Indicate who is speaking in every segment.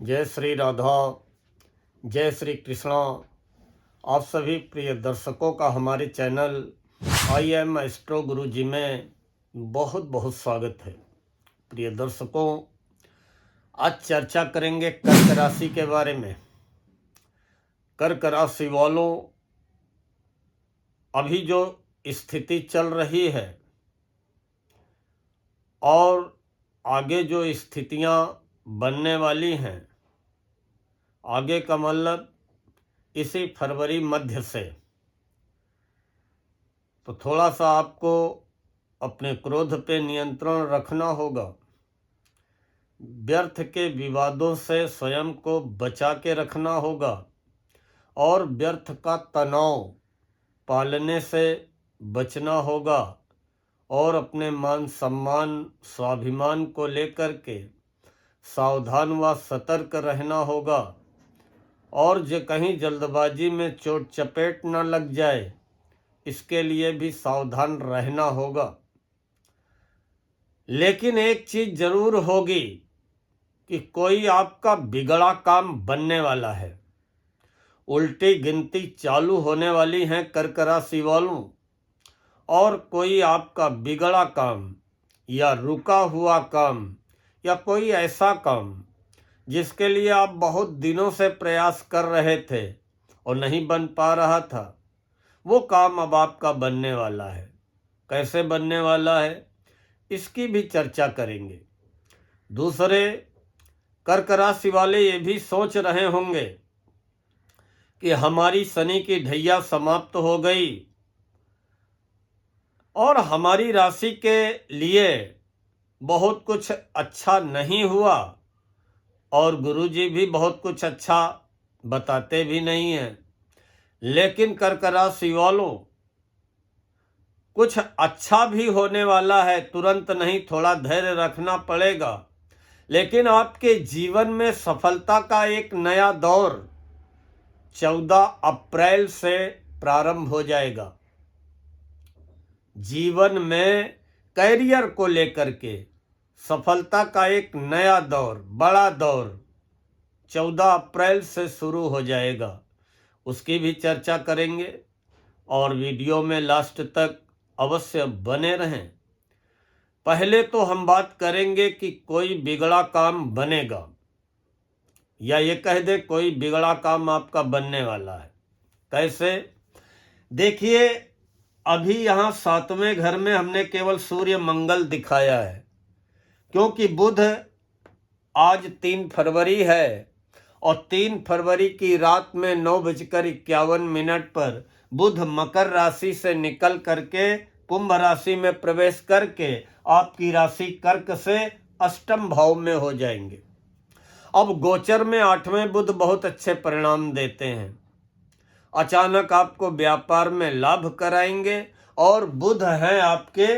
Speaker 1: जय श्री राधा, जय श्री कृष्णा। आप सभी प्रिय दर्शकों का हमारे चैनल आई एम एस्ट्रो गुरु जी में बहुत बहुत स्वागत है। प्रिय दर्शकों, आज चर्चा करेंगे कर्क राशि के बारे में। कर्क राशि वालों, अभी जो स्थिति चल रही है और आगे जो स्थितियां बनने वाली हैं, आगे का मतलब इसी फरवरी मध्य से, तो थोड़ा सा आपको अपने क्रोध पे नियंत्रण रखना होगा। व्यर्थ के विवादों से स्वयं को बचा के रखना होगा और व्यर्थ का तनाव पालने से बचना होगा और अपने मान सम्मान स्वाभिमान को लेकर के सावधान व सतर्क रहना होगा और जो कहीं जल्दबाजी में चोट चपेट न लग जाए, इसके लिए भी सावधान रहना होगा। लेकिन एक चीज जरूर होगी कि कोई आपका बिगड़ा काम बनने वाला है। उल्टी गिनती चालू होने वाली है कर्क राशि वालों, और कोई आपका बिगड़ा काम या रुका हुआ काम या कोई ऐसा काम जिसके लिए आप बहुत दिनों से प्रयास कर रहे थे और नहीं बन पा रहा था, वो काम अब आपका बनने वाला है। कैसे बनने वाला है, इसकी भी चर्चा करेंगे। दूसरे, कर्क राशि वाले ये भी सोच रहे होंगे कि हमारी शनि की ढैया समाप्त हो गई और हमारी राशि के लिए बहुत कुछ अच्छा नहीं हुआ और गुरुजी भी बहुत कुछ अच्छा बताते भी नहीं हैं। लेकिन कर्क राशि वालों, कुछ अच्छा भी होने वाला है, तुरंत नहीं, थोड़ा धैर्य रखना पड़ेगा। लेकिन आपके जीवन में सफलता का एक नया दौर 14 अप्रैल से प्रारंभ हो जाएगा। जीवन में कैरियर को लेकर के सफलता का एक नया दौर, बड़ा दौर 14 अप्रैल से शुरू हो जाएगा। उसकी भी चर्चा करेंगे और वीडियो में लास्ट तक अवश्य बने रहें। पहले तो हम बात करेंगे कि कोई बिगड़ा काम बनेगा, या ये कह दे कोई बिगड़ा काम आपका बनने वाला है। कैसे? देखिए, अभी यहाँ 7वें घर में हमने केवल सूर्य मंगल दिखाया है, क्योंकि बुध आज 3 फरवरी है और 3 फरवरी की रात में 9:51 पर बुध मकर राशि से निकल करके कुंभ राशि में प्रवेश करके आपकी राशि कर्क से अष्टम भाव में हो जाएंगे। अब गोचर में 8वें बुध बहुत अच्छे परिणाम देते हैं। अचानक आपको व्यापार में लाभ कराएंगे और बुध है आपके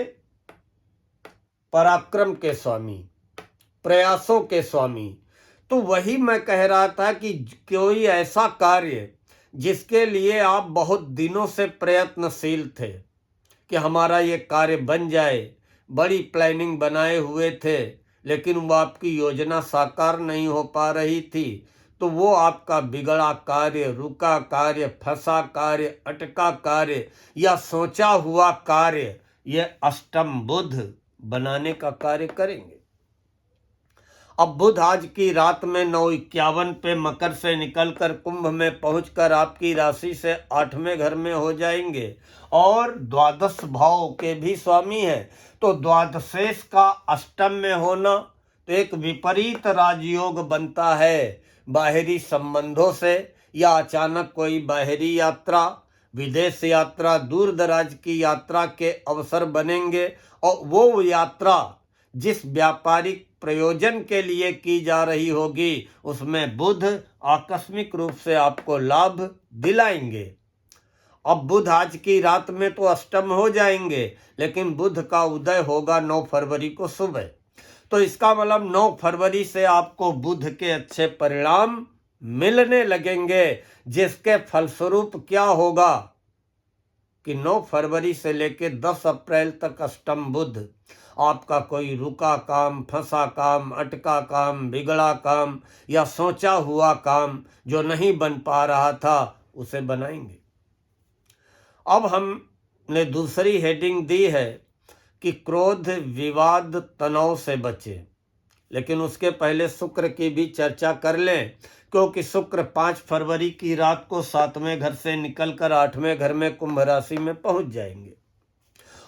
Speaker 1: पराक्रम के स्वामी, प्रयासों के स्वामी। तो वही मैं कह रहा था कि कोई ऐसा कार्य जिसके लिए आप बहुत दिनों से प्रयत्नशील थे कि हमारा ये कार्य बन जाए, बड़ी प्लानिंग बनाए हुए थे, लेकिन वो आपकी योजना साकार नहीं हो पा रही थी, तो वो आपका बिगड़ा कार्य, रुका कार्य, फंसा कार्य, अटका कार्य या सोचा हुआ कार्य, ये अष्टम बुध बनाने का कार्य करेंगे। अब बुध आज की रात में 9:51 पे मकर से निकलकर कुंभ में पहुंचकर आपकी राशि से 8वें घर में हो जाएंगे और द्वादश भाव के भी स्वामी है। तो द्वादशेश का अष्टम में होना तो एक विपरीत राजयोग बनता है। बाहरी संबंधों से या अचानक कोई बाहरी यात्रा, विदेश यात्रा, दूर दराज की यात्रा के अवसर बनेंगे और वो यात्रा जिस व्यापारिक प्रयोजन के लिए की जा रही होगी, उसमें बुध आकस्मिक रूप से आपको लाभ दिलाएंगे। अब बुध आज की रात में तो अष्टम हो जाएंगे, लेकिन बुध का उदय होगा 9 फरवरी को सुबह। तो इसका मतलब 9 फरवरी से आपको बुध के अच्छे परिणाम मिलने लगेंगे, जिसके फलस्वरूप क्या होगा कि 9 फरवरी से लेकर 10 अप्रैल तक अष्टम बुध आपका कोई रुका काम, फंसा काम, अटका काम, बिगड़ा काम या सोचा हुआ काम जो नहीं बन पा रहा था उसे बनाएंगे। अब हमने दूसरी हेडिंग दी है कि क्रोध, विवाद, तनाव से बचे, लेकिन उसके पहले शुक्र की भी चर्चा कर लें, क्योंकि शुक्र 5 फरवरी की रात को 7वें घर से निकलकर 8वें घर में कुंभ राशि में पहुंच जाएंगे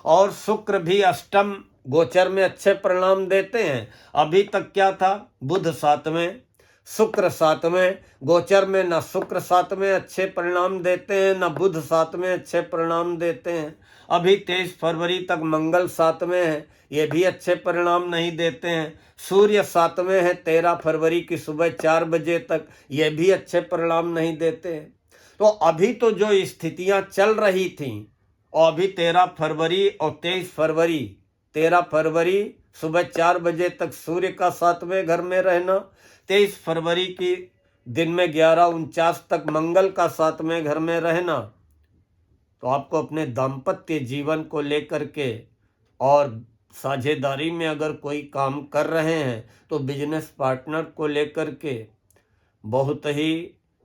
Speaker 1: और शुक्र भी अष्टम गोचर में अच्छे परिणाम देते हैं। अभी तक क्या था, बुध 7वें, शुक्र 7वें गोचर में, न शुक्र 7वें अच्छे परिणाम देते हैं न बुध 7वें अच्छे परिणाम देते हैं। अभी 23 फरवरी तक मंगल 7वें है, ये भी अच्छे परिणाम नहीं देते हैं। सूर्य 7वें है 13 फरवरी की सुबह 4 बजे तक, ये भी अच्छे परिणाम नहीं देते हैं। तो अभी तो जो स्थितियां चल रही थीं, और अभी 13 फरवरी और 23 फरवरी, 13 फरवरी सुबह 4 बजे तक सूर्य का 7वें घर में रहना, 23 फरवरी की दिन में 11:49 तक मंगल का 7वें घर में रहना, तो आपको अपने दाम्पत्य जीवन को लेकर के और साझेदारी में अगर कोई काम कर रहे हैं तो बिजनेस पार्टनर को लेकर के बहुत ही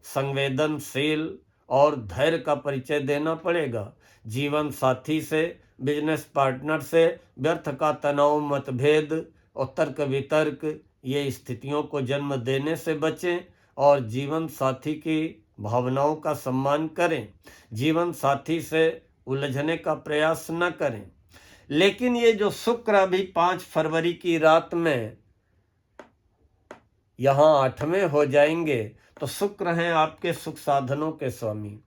Speaker 1: संवेदनशील और धैर्य का परिचय देना पड़ेगा। जीवन साथी से, बिजनेस पार्टनर से व्यर्थ का तनाव, मतभेद और तर्क वितर्क, ये स्थितियों को जन्म देने से बचें और जीवन साथी की भावनाओं का सम्मान करें। जीवन साथी से उलझने का प्रयास न करें। लेकिन ये जो शुक्र अभी 5 फरवरी की रात में यहाँ 8वें हो जाएंगे, तो शुक्र हैं आपके सुख साधनों के स्वामी,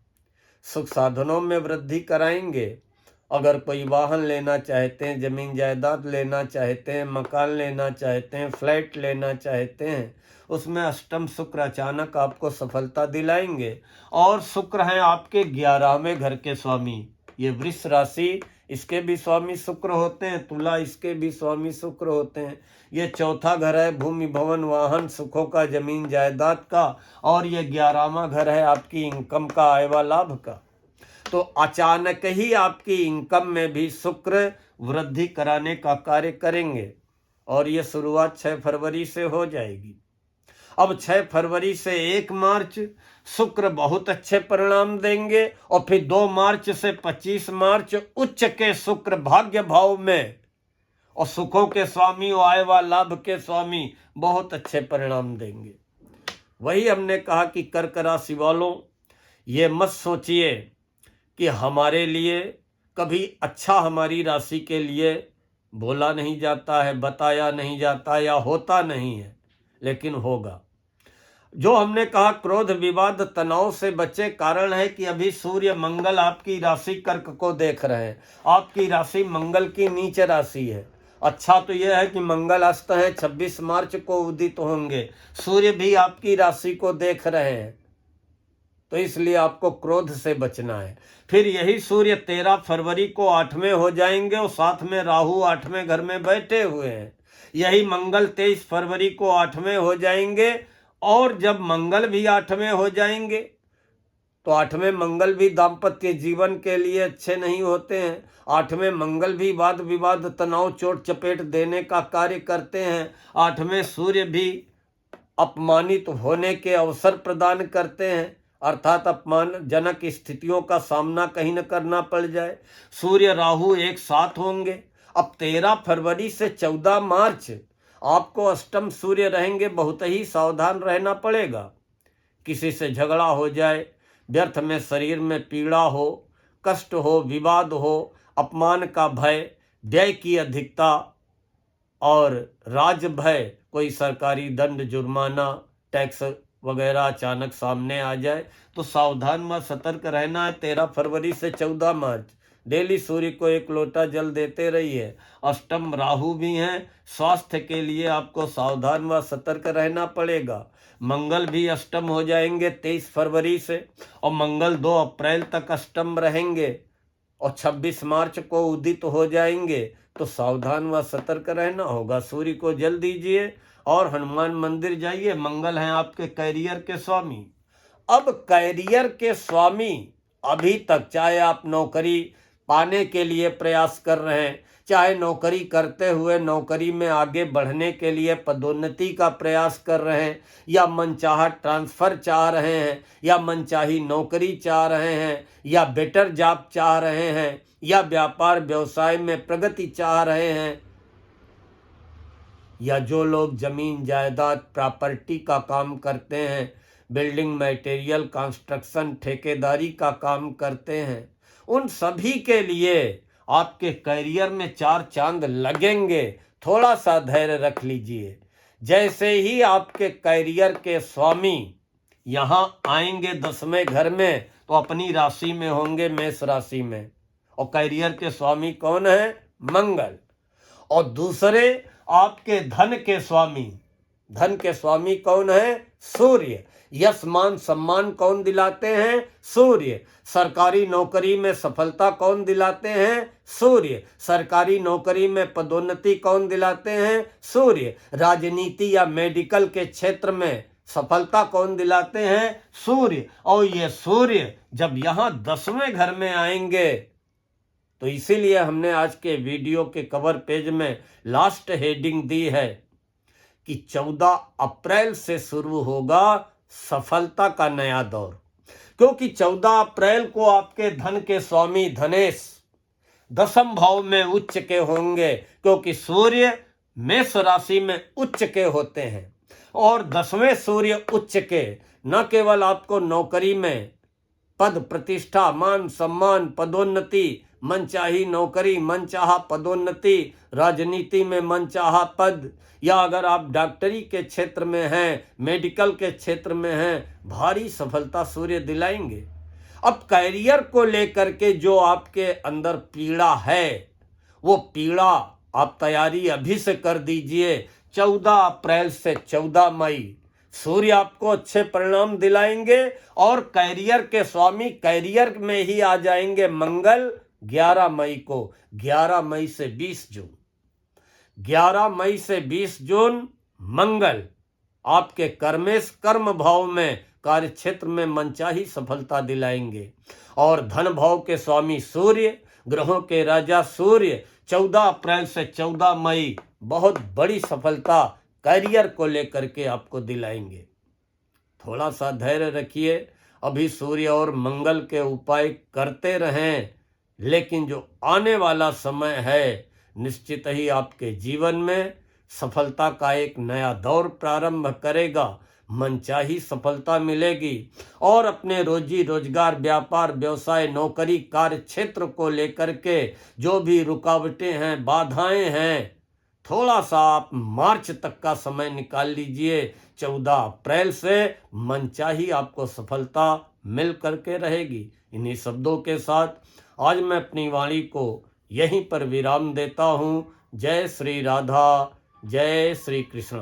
Speaker 1: सुख साधनों में वृद्धि कराएंगे। अगर कोई वाहन लेना चाहते हैं, जमीन जायदाद लेना चाहते हैं, मकान लेना चाहते हैं, फ्लैट लेना चाहते हैं, उसमें अष्टम शुक्र अचानक आपको सफलता दिलाएंगे। और शुक्र हैं आपके 11वें घर के स्वामी। ये वृष राशि, इसके भी स्वामी शुक्र होते हैं, तुला इसके भी स्वामी शुक्र होते हैं। ये चौथा घर है भूमि, भवन, वाहन, सुखों का, जमीन जायदाद का, और ये 11वां घर है आपकी इनकम का, आय व लाभ का। तो अचानक ही आपकी इनकम में भी शुक्र वृद्धि कराने का कार्य करेंगे और ये शुरुआत 6 फरवरी से हो जाएगी। अब 6 फरवरी से 1 मार्च शुक्र बहुत अच्छे परिणाम देंगे और फिर 2 मार्च से 25 मार्च उच्च के शुक्र भाग्य भाव में और सुखों के स्वामी और आय व लाभ के स्वामी बहुत अच्छे परिणाम देंगे। वही हमने कहा कि कर्क राशि वालों, ये मत सोचिए कि हमारे लिए कभी अच्छा हमारी राशि के लिए बोला नहीं जाता है, बताया नहीं जाता या होता नहीं है, लेकिन होगा। जो हमने कहा क्रोध, विवाद, तनाव से बचे, कारण है कि अभी सूर्य मंगल आपकी राशि कर्क को देख रहे हैं। आपकी राशि मंगल की नीच राशि है। अच्छा तो यह है कि मंगल अस्त है, 26 मार्च को उदित होंगे, सूर्य भी आपकी राशि को देख रहे हैं, तो इसलिए आपको क्रोध से बचना है। फिर यही सूर्य 13 फरवरी को 8वें हो जाएंगे और साथ में राहु 8वें घर में बैठे हुए हैं। यही मंगल 23 फरवरी को 8वें हो जाएंगे और जब मंगल भी 8वें हो जाएंगे तो 8वें मंगल भी दाम्पत्य जीवन के लिए अच्छे नहीं होते हैं। 8वें मंगल भी वाद विवाद, तनाव, चोट चपेट देने का कार्य करते हैं। 8वें सूर्य भी अपमानित होने के अवसर प्रदान करते हैं, अर्थात अपमानजनक स्थितियों का सामना कहीं न करना पड़ जाए। सूर्य राहु एक साथ होंगे। अब 13 फरवरी से 14 मार्च आपको अष्टम सूर्य रहेंगे, बहुत ही सावधान रहना पड़ेगा। किसी से झगड़ा हो जाए, व्यर्थ में शरीर में पीड़ा हो, कष्ट हो, विवाद हो, अपमान का भय, व्यय की अधिकता और राज भय, कोई सरकारी दंड, जुर्माना, टैक्स वगैरह अचानक सामने आ जाए तो सावधान व सतर्क रहना है। 13 फरवरी से 14 मार्च डेली सूर्य को 1 लोटा जल देते रहिए। अष्टम राहु भी हैं, स्वास्थ्य के लिए आपको सावधान व सतर्क रहना पड़ेगा। मंगल भी अष्टम हो जाएंगे 23 फरवरी से और मंगल 2 अप्रैल तक अष्टम रहेंगे और 26 मार्च को उदित हो जाएंगे, तो सावधान व सतर्क रहना होगा। सूर्य को जल दीजिए और हनुमान मंदिर जाइए। मंगल हैं आपके कैरियर के स्वामी। अब कैरियर के स्वामी अभी तक, चाहे आप नौकरी पाने के लिए प्रयास कर रहे हैं, चाहे नौकरी करते हुए नौकरी में आगे बढ़ने के लिए पदोन्नति का प्रयास कर रहे हैं, या मनचाहा ट्रांसफ़र चाह रहे हैं, या मनचाही नौकरी चाह रहे हैं, या बेटर जॉब चाह रहे हैं, या व्यापार व्यवसाय में प्रगति चाह रहे हैं, या जो लोग जमीन जायदाद प्रॉपर्टी का काम करते हैं, बिल्डिंग मटेरियल कंस्ट्रक्शन ठेकेदारी का काम करते हैं, उन सभी के लिए आपके करियर में 4 चांद लगेंगे। थोड़ा सा धैर्य रख लीजिए। जैसे ही आपके करियर के स्वामी यहाँ आएंगे 10वें घर में, तो अपनी राशि में होंगे, मेष राशि में। और करियर के स्वामी कौन है? मंगल। और दूसरे आपके धन के स्वामी कौन है? सूर्य। यश मान सम्मान कौन दिलाते हैं? सूर्य। सरकारी नौकरी में सफलता कौन दिलाते हैं? सूर्य। सरकारी नौकरी में पदोन्नति कौन दिलाते हैं? सूर्य। राजनीति या मेडिकल के क्षेत्र में सफलता कौन दिलाते हैं? सूर्य। और ये सूर्य जब यहाँ 10वें घर में आएंगे, तो इसीलिए हमने आज के वीडियो के कवर पेज में लास्ट हेडिंग दी है कि 14 अप्रैल से शुरू होगा सफलता का नया दौर। क्योंकि 14 अप्रैल को आपके धन के स्वामी धनेश 10वें भाव में उच्च के होंगे, क्योंकि सूर्य मेष राशि में उच्च के होते हैं। और 10वें सूर्य उच्च के न केवल आपको नौकरी में पद प्रतिष्ठा, मान सम्मान, पदोन्नति, मनचाही नौकरी, मनचाहा पदोन्नति, राजनीति में मनचाहा पद, या अगर आप डॉक्टरी के क्षेत्र में हैं, मेडिकल के क्षेत्र में हैं, भारी सफलता सूर्य दिलाएंगे। अब कैरियर को लेकर के जो आपके अंदर पीड़ा है, वो पीड़ा आप तैयारी अभी से कर दीजिए। 14 अप्रैल से 14 मई सूर्य आपको अच्छे परिणाम दिलाएंगे। और कैरियर के स्वामी कैरियर में ही आ जाएंगे मंगल 11 मई को। 11 मई से 20 जून 11 मई से 20 जून मंगल आपके कर्म भाव में कार्य क्षेत्र में मनचाही सफलता दिलाएंगे। और धन भाव के स्वामी सूर्य, ग्रहों के राजा सूर्य 14 अप्रैल से 14 मई बहुत बड़ी सफलता करियर को लेकर के आपको दिलाएंगे। थोड़ा सा धैर्य रखिए। अभी सूर्य और मंगल के उपाय करते रहें, लेकिन जो आने वाला समय है, निश्चित ही आपके जीवन में सफलता का एक नया दौर प्रारंभ करेगा। मनचाही सफलता मिलेगी। और अपने रोजी रोजगार, व्यापार व्यवसाय, नौकरी, कार्य क्षेत्र को लेकर के जो भी रुकावटें हैं, बाधाएं हैं, थोड़ा सा आप मार्च तक का समय निकाल लीजिए। 14 अप्रैल से मनचाही आपको सफलता मिल करके रहेगी। इन्हीं शब्दों के साथ आज मैं अपनी वाणी को यहीं पर विराम देता हूँ। जय श्री राधा, जय श्री कृष्ण।